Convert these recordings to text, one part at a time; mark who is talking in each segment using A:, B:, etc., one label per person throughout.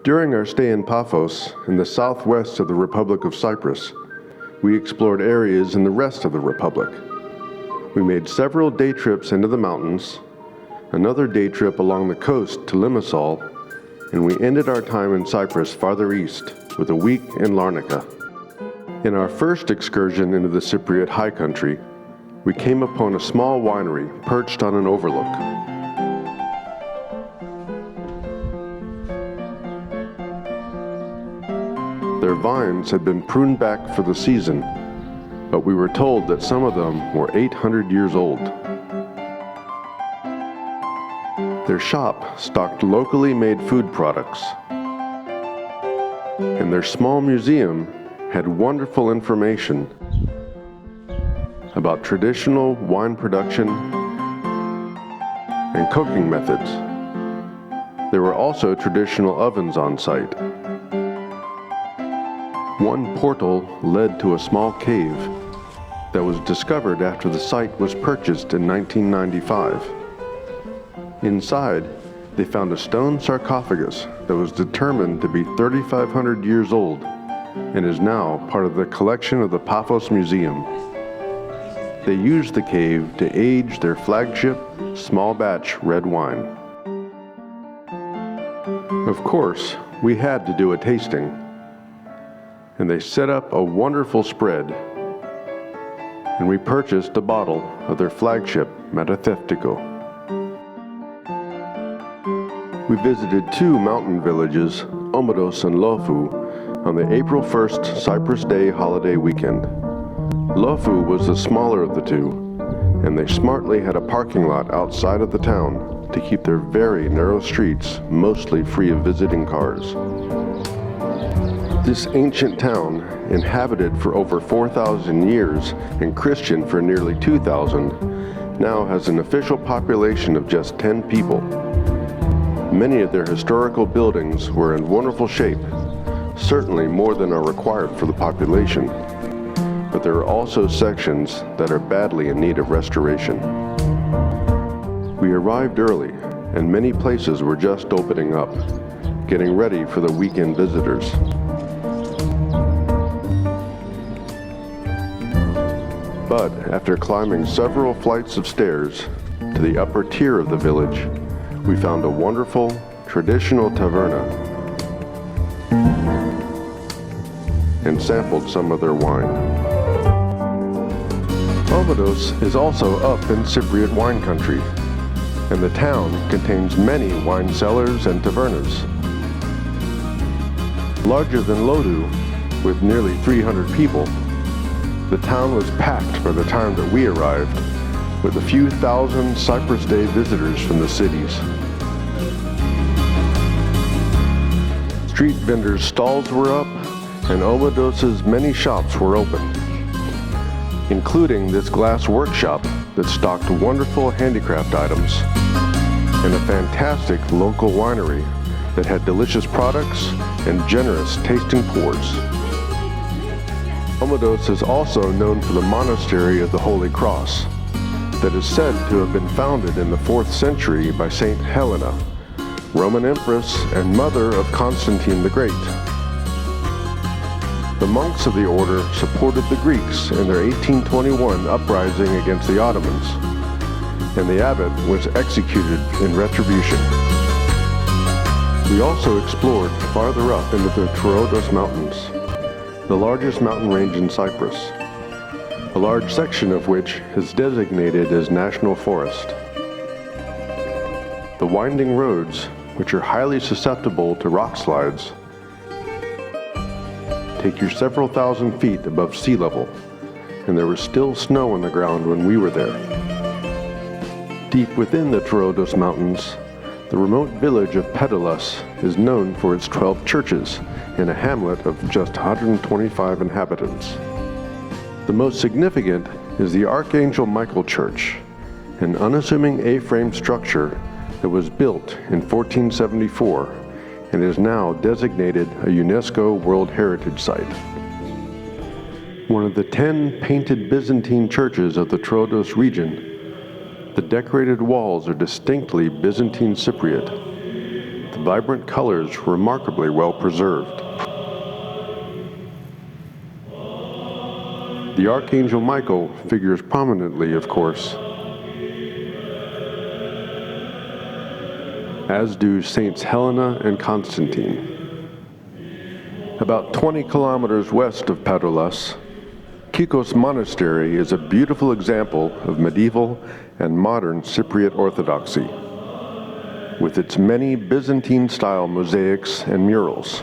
A: During our stay in Paphos, in the southwest of the Republic of Cyprus, we explored areas in the rest of the Republic. We made several day trips into the mountains, another day trip along the coast to Limassol, and we ended our time in Cyprus farther east with a week in Larnaca. In our first excursion into the Cypriot high country, we came upon a small winery perched on an overlook. Their vines had been pruned back for the season, but we were told that some of them were 800 years old. Their shop stocked locally made food products, and their small museum had wonderful information about traditional wine production and cooking methods. There were also traditional ovens on site. One portal led to a small cave that was discovered after the site was purchased in 1995. Inside, they found a stone sarcophagus that was determined to be 3,500 years old and is now part of the collection of the Paphos Museum. They used the cave to age their flagship small batch red wine. Of course, we had to do a tasting, and they set up a wonderful spread, and we purchased a bottle of their flagship Metateftico. We visited two mountain villages, Omodous and Lofou, on the April 1st Cyprus Day holiday weekend. Lofou was the smaller of the two, and they smartly had a parking lot outside of the town to keep their very narrow streets mostly free of visiting cars. This ancient town, inhabited for over 4,000 years and Christian for nearly 2,000, now has an official population of just 10 people. Many of their historical buildings were in wonderful shape, certainly more than are required for the population, but there are also sections that are badly in need of restoration. We arrived early, and many places were just opening up, getting ready for the weekend visitors. But after climbing several flights of stairs to the upper tier of the village, we found a wonderful, traditional taverna and sampled some of their wine. Omodous is also up in Cypriot wine country, and the town contains many wine cellars and tavernas. Larger than Lodou, with nearly 300 people, the town was packed by the time that we arrived, with a few thousand Cyprus Day visitors from the cities. Street vendors' stalls were up, and Omodous' many shops were open, including this glass workshop that stocked wonderful handicraft items, and a fantastic local winery that had delicious products and generous tasting pours. Omodous is also known for the monastery of the Holy Cross, that is said to have been founded in the 4th century by Saint Helena, Roman empress and mother of Constantine the Great. The monks of the order supported the Greeks in their 1821 uprising against the Ottomans, and the abbot was executed in retribution. We also explored farther up into the Troödos Mountains, the largest mountain range in Cyprus, a large section of which is designated as national forest. The winding roads, which are highly susceptible to rock slides, take you several thousand feet above sea level, and there was still snow on the ground when we were there. Deep within the Troödos Mountains, the remote village of Paphos is known for its 12 churches in a hamlet of just 125 inhabitants. The most significant is the Archangel Michael Church, an unassuming A-frame structure that was built in 1474 and is now designated a UNESCO World Heritage Site. One of the 10 painted Byzantine churches of the Troödos region, the decorated walls are distinctly Byzantine Cypriot, the vibrant colors remarkably well preserved. The Archangel Michael figures prominently, of course, as do Saints Helena and Constantine. About 20 kilometers west of Paphos, Troödos Monastery is a beautiful example of medieval and modern Cypriot orthodoxy, with its many Byzantine-style mosaics and murals.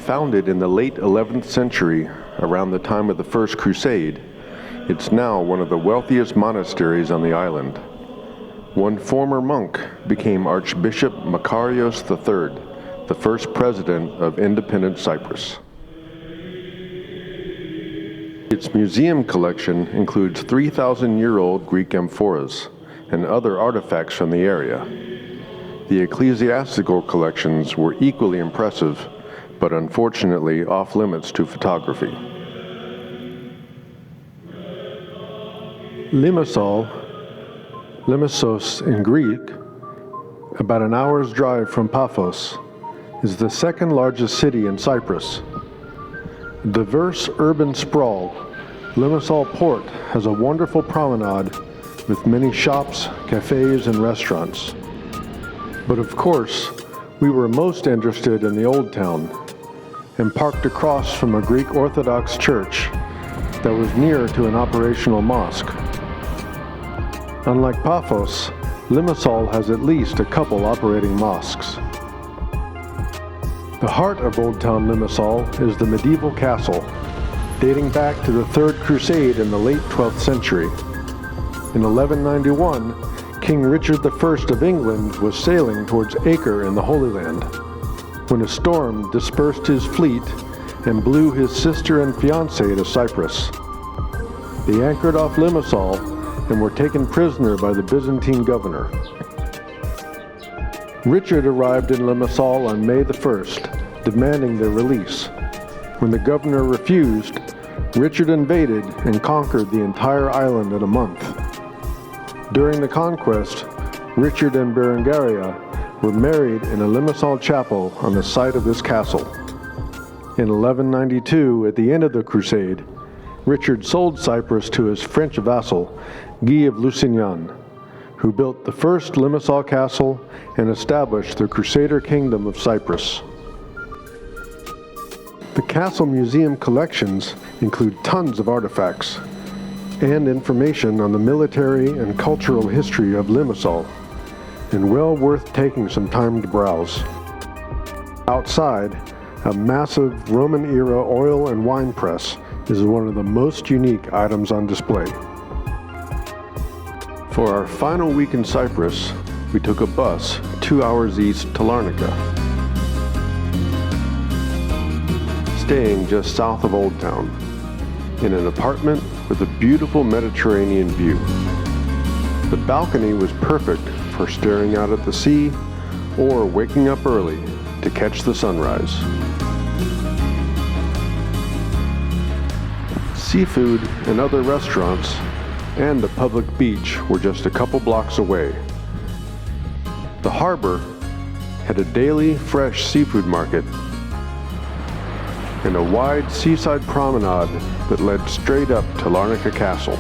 A: Founded in the late 11th century, around the time of the First Crusade, it's now one of the wealthiest monasteries on the island. One former monk became Archbishop Makarios III, the first president of independent Cyprus. Its museum collection includes 3,000-year-old Greek amphoras and other artifacts from the area. The ecclesiastical collections were equally impressive, but unfortunately off-limits to photography. Limassol, Limassos in Greek, about an hour's drive from Paphos, is the second largest city in Cyprus. Diverse urban sprawl, Limassol Port has a wonderful promenade with many shops, cafes, and restaurants. But of course, we were most interested in the Old Town and parked across from a Greek Orthodox church that was near to an operational mosque. Unlike Paphos, Limassol has at least a couple operating mosques. The heart of Old Town Limassol is the medieval castle, dating back to the Third Crusade in the late 12th century. In 1191, King Richard I of England was sailing towards Acre in the Holy Land, when a storm dispersed his fleet and blew his sister and fiancé to Cyprus. They anchored off Limassol and were taken prisoner by the Byzantine governor. Richard arrived in Limassol on May the 1st, demanding their release. When the governor refused, Richard invaded and conquered the entire island in a month. During the conquest, Richard and Berengaria were married in a Limassol chapel on the site of this castle. In 1192, at the end of the crusade, Richard sold Cyprus to his French vassal, Guy of Lusignan, who built the first Limassol castle and established the Crusader Kingdom of Cyprus. The castle museum collections include tons of artifacts and information on the military and cultural history of Limassol, and well worth taking some time to browse. Outside, a massive Roman-era oil and wine press is one of the most unique items on display. For our final week in Cyprus, we took a bus 2 hours east to Larnaca, staying just south of Old Town, in an apartment with a beautiful Mediterranean view. The balcony was perfect for staring out at the sea or waking up early to catch the sunrise. Seafood and other restaurants and a public beach were just a couple blocks away. The harbor had a daily fresh seafood market and a wide seaside promenade that led straight up to Larnaca Castle.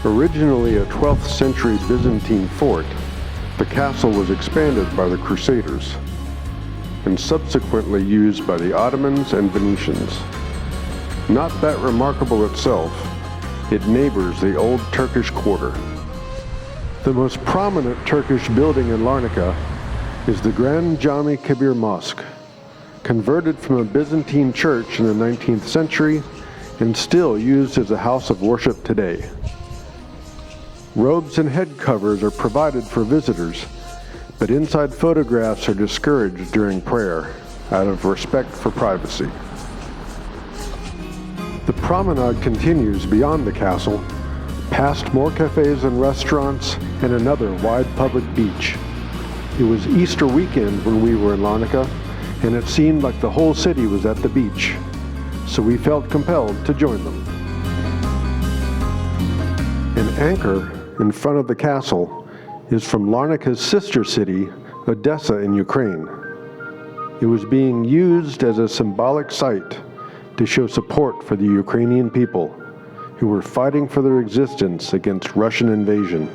A: Originally a 12th century Byzantine fort, the castle was expanded by the Crusaders and subsequently used by the Ottomans and Venetians. Not that remarkable itself, it neighbors the old Turkish quarter. The most prominent Turkish building in Larnaca is the Grand Jami Kabir Mosque, converted from a Byzantine church in the 19th century and still used as a house of worship today. Robes and head covers are provided for visitors, but inside photographs are discouraged during prayer out of respect for privacy. The promenade continues beyond the castle, past more cafes and restaurants, and another wide public beach. It was Easter weekend when we were in Larnaca, and it seemed like the whole city was at the beach, so we felt compelled to join them. An anchor in front of the castle is from Larnaca's sister city, Odessa in Ukraine. It was being used as a symbolic site to show support for the Ukrainian people who were fighting for their existence against Russian invasion.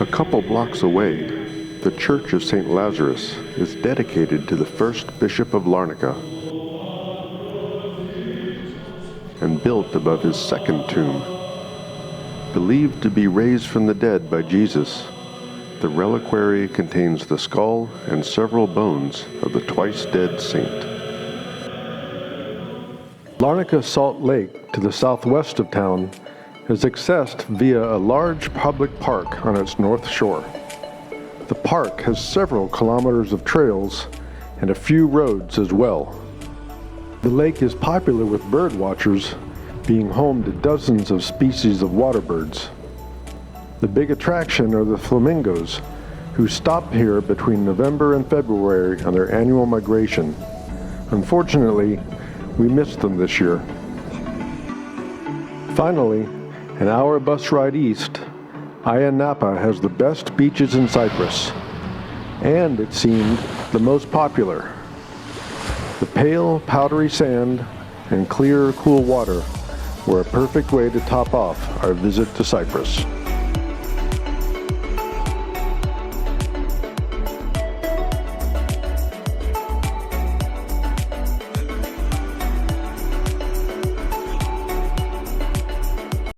A: A couple blocks away, the Church of St. Lazarus is dedicated to the first Bishop of Larnaca and built above his second tomb. Believed to be raised from the dead by Jesus, the reliquary contains the skull and several bones of the twice-dead saint. Larnaca Salt Lake, to the southwest of town, is accessed via a large public park on its north shore. The park has several kilometers of trails and a few roads as well. The lake is popular with bird watchers, being home to dozens of species of water birds. The big attraction are the flamingos, who stop here between November and February on their annual migration. Unfortunately, we missed them this year. Finally, an hour bus ride east, Ayia Napa has the best beaches in Cyprus, and it seemed the most popular. The pale, powdery sand and clear, cool water were a perfect way to top off our visit to Cyprus.